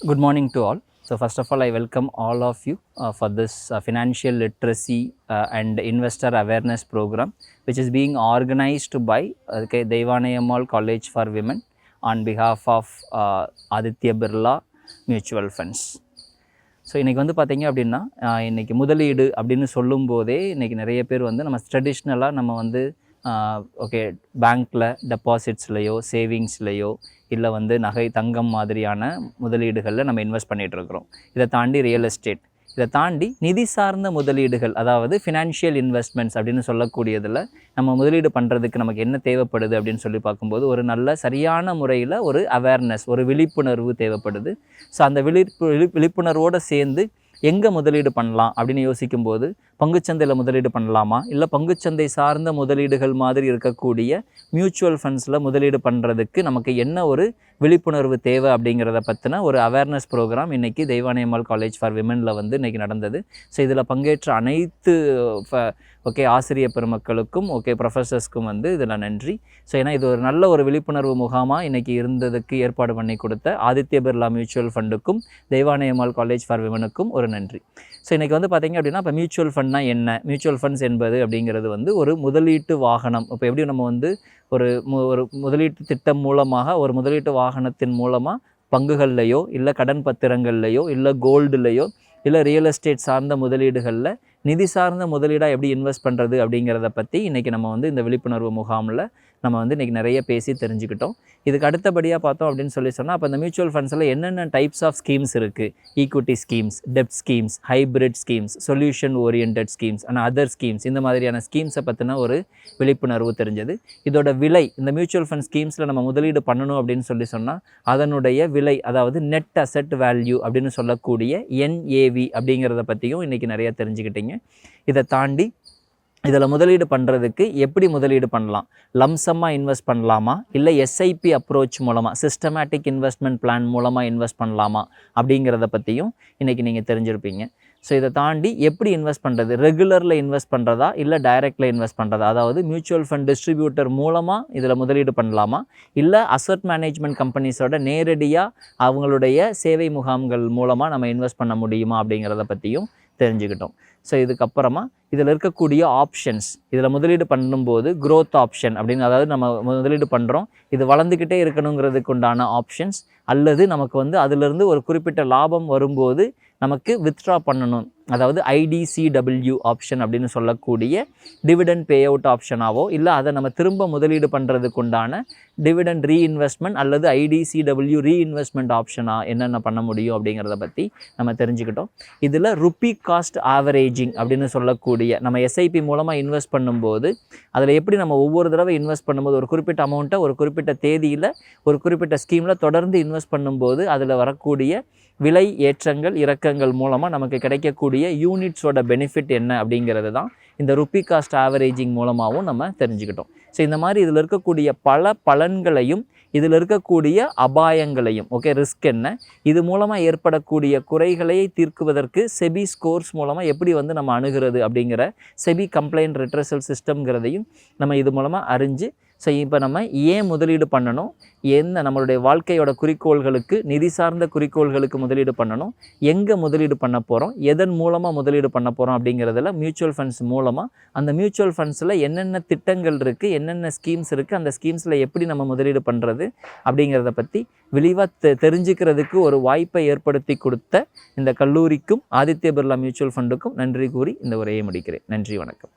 Good morning to all. So first of all, I welcome all of you for this financial literacy and investor awareness program, which is being organized by Devanayammal College for Women on behalf of Aditya Birla Mutual Funds. So இன்றைக்கி வந்து பார்த்திங்க அப்படின்னா இன்றைக்கி முதலீடு அப்படின்னு சொல்லும் போதே இன்றைக்கி நிறைய பேர் வந்து நம்ம ட்ரெடிஷ்னலாக நம்ம வந்து ஓகே பேங்க்கில் டெபாசிட்ஸ்லையோ சேவிங்ஸ்லையோ இல்லை வந்து நகை தங்கம் மாதிரியான முதலீடுகளில் நம்ம இன்வெஸ்ட் பண்ணிகிட்ருக்குறோம். இதை தாண்டி ரியல் எஸ்டேட், இதை தாண்டி நிதி சார்ந்த முதலீடுகள், அதாவது ஃபினான்ஷியல் இன்வெஸ்ட்மெண்ட்ஸ் அப்படின்னு சொல்லக்கூடியதில் நம்ம முதலீடு பண்ணுறதுக்கு நமக்கு என்ன தேவைப்படுது அப்படின்னு சொல்லி பார்க்கும்போது ஒரு நல்ல சரியான முறையில் ஒரு அவேர்னஸ், ஒரு விழிப்புணர்வு தேவைப்படுது. ஸோ அந்த விழிப்புணர்வோடு சேர்ந்து எங்கே முதலீடு பண்ணலாம் அப்படின்னு யோசிக்கும்போது பங்குச்சந்தையில் முதலீடு பண்ணலாமா, இல்லை பங்குச்சந்தை சார்ந்த முதலீடுகள் மாதிரி இருக்கக்கூடிய மியூச்சுவல் ஃபண்ட்ஸில் முதலீடு பண்ணுறதுக்கு நமக்கு என்ன ஒரு விழிப்புணர்வு தேவை அப்படிங்கிறத பற்றின ஒரு அவேர்னஸ் ப்ரோக்ராம் இன்றைக்கி தெய்வானையம்மாள் காலேஜ் ஃபார் விமனில் வந்து இன்றைக்கி நடந்தது. ஸோ இதில் பங்கேற்ற அனைத்து ஆசிரியர் பெருமக்களுக்கும் ப்ரொஃபஸர்ஸ்க்கும் வந்து இதில் நன்றி. ஸோ ஏன்னா இது ஒரு நல்ல ஒரு விழிப்புணர்வு முகாமாக இன்றைக்கி இருந்ததுக்கு ஏற்பாடு பண்ணி கொடுத்த ஆதித்ய பிர்லா மியூச்சுவல் ஃபண்டுக்கும் தெய்வானையம்மாள் காலேஜ் ஃபார் விமனுக்கும் ஒரு நன்றி. ஸோ இன்றைக்கி வந்து பார்த்திங்க அப்படின்னா இப்போ மியூச்சுவல் ஃபண்ட்னா என்ன, மியூச்சுவல் ஃபண்ட்ஸ் என்பது அப்படிங்கிறது வந்து ஒரு முதலீட்டு வாகனம். இப்போ எப்படி நம்ம வந்து ஒரு முதலீட்டு திட்டம் மூலமாக ஒரு முதலீட்டு வாகனத்தின் மூலமாக பங்குகள்லையோ இல்லை கடன் பத்திரங்கள்லையோ இல்லை கோல்டுலையோ இல்லை ரியல் எஸ்டேட் சார்ந்த முதலீடுகளில் நிதி சார்ந்த முதலீடாக எப்படி இன்வெஸ்ட் பண்ணுறது அப்படிங்கிறத பற்றி இன்றைக்கி நம்ம வந்து இந்த விழிப்புணர்வு முகாமில் நம்ம வந்து இன்றைக்கி நிறைய பேசி தெரிஞ்சுக்கிட்டோம். இதுக்கு அடுத்தபடியாக பார்த்தோம் அப்படின்னு சொன்னால் அப்போ இந்த மியூச்சுவல் ஃபண்ட்ஸில் என்னென்ன டைப்ஸ் ஆஃப் ஸ்கீம்ஸ் இருக்குது, ஈக்விட்டி ஸ்கீம்ஸ், டெப்ட் schemes, hybrid schemes, solution oriented schemes and other schemes, இந்த மாதிரியான ஸ்கீம்ஸை பற்றின ஒரு விழிப்புணர்வு தெரிஞ்சது. இதோட விலை, இந்த மியூச்சுவல் ஃபண்ட் ஸ்கீம்ஸில் நம்ம முதலீடு பண்ணணும் அப்படின்னு சொன்னால் அதனுடைய விலை, அதாவது நெட் அசெட் வேல்யூ அப்படின்னு சொல்லக்கூடிய NAV அப்படிங்கிறத பற்றியும் இன்றைக்கி நிறைய தெரிஞ்சுக்கிட்டீங்க. இதை தாண்டி இதில் முதலீடு பண்ணுறதுக்கு எப்படி முதலீடு பண்ணலாம், லம்சமாக இன்வெஸ்ட் பண்ணலாமா, இல்லை SIP அப்ரோச் மூலமாக சிஸ்டமேட்டிக் இன்வெஸ்ட்மெண்ட் பிளான் மூலமாக இன்வெஸ்ட் பண்ணலாமா அப்படிங்கிறத பற்றியும் இன்றைக்கி நீங்கள் தெரிஞ்சிருப்பீங்க. ஸோ இதை தாண்டி எப்படி இன்வெஸ்ட் பண்ணுறது, ரெகுலரில் இன்வெஸ்ட் பண்ணுறதா இல்லை டைரெக்டில் இன்வெஸ்ட் பண்ணுறதா, அதாவது மியூச்சுவல் ஃபண்ட் டிஸ்ட்ரிபியூட்டர் மூலமாக இதில் முதலீடு பண்ணலாமா, இல்லை அசட் மேனேஜ்மெண்ட் கம்பெனிஸோட நேரடியாக அவங்களுடைய சேவை முகாம்கள் மூலமாக நம்ம இன்வெஸ்ட் பண்ண முடியுமா அப்படிங்கிறத பற்றியும் தெரிஞ்சுக்கிட்டோம். ஸோ இதுக்கப்புறமா இதில் இருக்கக்கூடிய ஆப்ஷன்ஸ், இதில் முதலீடு பண்ணும்போது க்ரோத் ஆப்ஷன் அப்படின்னு, அதாவது நம்ம முதலீடு பண்ணுறோம் இது வளர்ந்துக்கிட்டே இருக்கணுங்கிறதுக்கு உண்டான ஆப்ஷன்ஸ், அல்லது நமக்கு வந்து அதிலிருந்து ஒரு குறிப்பிட்ட லாபம் வரும்போது நமக்கு வித்ட்ரா பண்ணணும், அதாவது IDCW ஆப்ஷன் அப்படின்னு சொல்லக்கூடிய டிவிடெண்ட் பே அவுட் ஆப்ஷனாவோ இல்லை அதை நம்ம திரும்ப முதலீடு பண்ணுறதுக்கு உண்டான டிவிடெண்ட் ரீஇன்வெஸ்ட்மெண்ட் அல்லது IDCW ரீஇன்வெஸ்ட்மெண்ட் ஆப்ஷனாக என்னென்ன பண்ண முடியும் அப்படிங்கிறத பற்றி நம்ம தெரிஞ்சுக்கிட்டோம். இதில் ருப்பி காஸ்ட் ஆவரேஜிங் அப்படின்னு சொல்லக்கூடிய நம்ம SIP மூலமாக இன்வெஸ்ட் பண்ணும்போது அதில் எப்படி நம்ம ஒவ்வொரு தடவை இன்வெஸ்ட் பண்ணும்போது ஒரு குறிப்பிட்ட அமௌண்ட்டை ஒரு குறிப்பிட்ட தேதியில் ஒரு குறிப்பிட்ட ஸ்கீமில் தொடர்ந்து இன்வெஸ்ட் பண்ணும்போது அதில் வரக்கூடிய விலை ஏற்றங்கள் இறக்கங்கள் மூலமாக நமக்கு கிடைக்கக்கூடிய யூனிட்ஸோட பெனிஃபிட் என்ன அப்படிங்கிறது தான் இந்த ருப்பி காஸ்ட் ஆவரேஜிங் மூலமாகவும் நம்ம தெரிஞ்சுக்கிட்டோம். ஸோ இந்த மாதிரி இதில் இருக்கக்கூடிய பல பலன்களையும் இதில் இருக்கக்கூடிய அபாயங்களையும் ரிஸ்க் என்ன, இது மூலமாக ஏற்படக்கூடிய குறைகளை தீர்க்குவதற்கு செபி ஸ்கோர்ஸ் மூலமாக எப்படி வந்து நம்ம அணுகிறது அப்படிங்கிற செபி கம்ப்ளைண்ட் ரிட்ரஸல் சிஸ்டம்ங்கிறதையும் நம்ம இது மூலமாக அறிஞ்சு, ஸோ இப்போ நம்ம ஏன் முதலீடு பண்ணணும், என்ன நம்மளுடைய வாழ்க்கையோட குறிக்கோள்களுக்கு நிதி சார்ந்த குறிக்கோள்களுக்கு முதலீடு பண்ணணும், எங்கே முதலீடு பண்ண போகிறோம், எதன் மூலமாக முதலீடு பண்ண போகிறோம் அப்படிங்கிறதுல மியூச்சுவல் ஃபண்ட்ஸ் மூலமாக அந்த மியூச்சுவல் ஃபண்ட்ஸில் என்னென்ன திட்டங்கள் இருக்குது, என்னென்ன ஸ்கீம்ஸ் இருக்குது, அந்த ஸ்கீம்ஸில் எப்படி நம்ம முதலீடு பண்ணுறது அப்படிங்கிறத பற்றி விரிவாக தெரிஞ்சுக்கிறதுக்கு ஒரு வாய்ப்பை ஏற்படுத்தி கொடுத்த இந்த கல்லூரிக்கும் ஆதித்ய பிர்லா மியூச்சுவல் ஃபண்டுக்கும் நன்றி கூறி இந்த உரையை முடிக்கிறேன். நன்றி, வணக்கம்.